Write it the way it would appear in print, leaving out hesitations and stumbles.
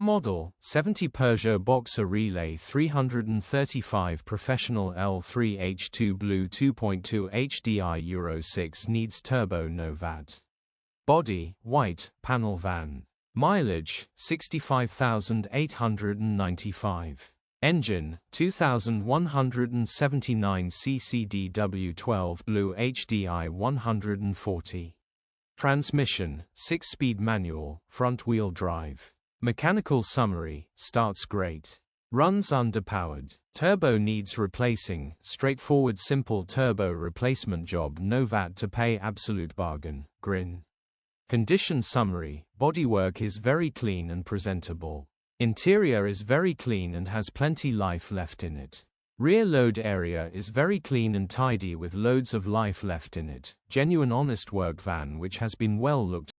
Model, 70 Peugeot Boxer Relay 335 Professional L3H2 Blue 2.2 Hdi Euro 6 needs turbo no vat. Body, white, panel van. Mileage, 65,895. Engine, 2179 cc DW12 BLUEHDI 140. Transmission, 6-speed manual, front-wheel drive. Mechanical summary, starts great. Runs underpowered. Turbo needs replacing, straightforward simple turbo replacement job no VAT to pay absolute bargain, grin. Condition summary, bodywork is very clean and presentable. Interior is very clean and has plenty life left in it. Rear load area is very clean and tidy with loads of life left in it. Genuine honest work van which has been well looked